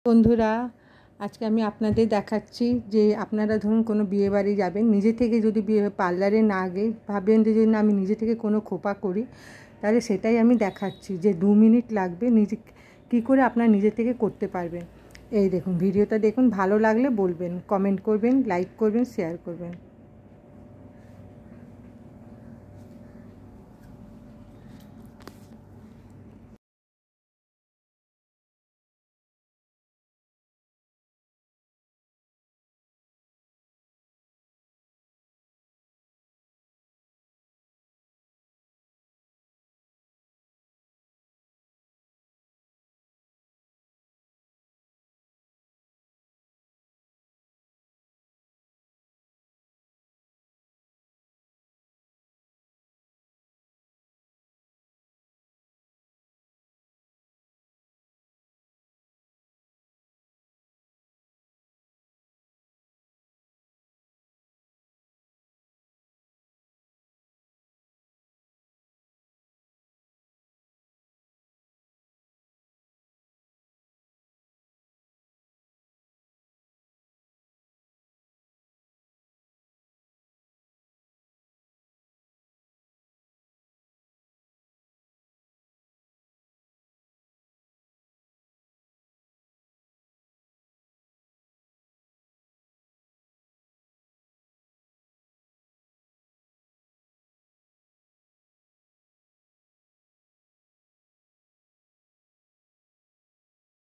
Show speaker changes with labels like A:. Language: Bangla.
A: বন্ধুরা, আজকে আমি আপনাদের দেখাচ্ছি যে আপনারা ধরুন কোনো বিয়েবাড়ি যাবেন, নিজে থেকে যদি পার্লারে না গিয়ে ভাবেন যে না আমি নিজে থেকে কোনো খোপা করি, তাহলে সেটাই আমি দেখাচ্ছি যে 2 মিনিট লাগবে নিজে কী করে আপনার নিজে থেকে করতে পারবেন। এই দেখুন, ভিডিওটা দেখুন, ভালো লাগলে বলবেন, কমেন্ট করবেন, লাইক করবেন, শেয়ার করবেন।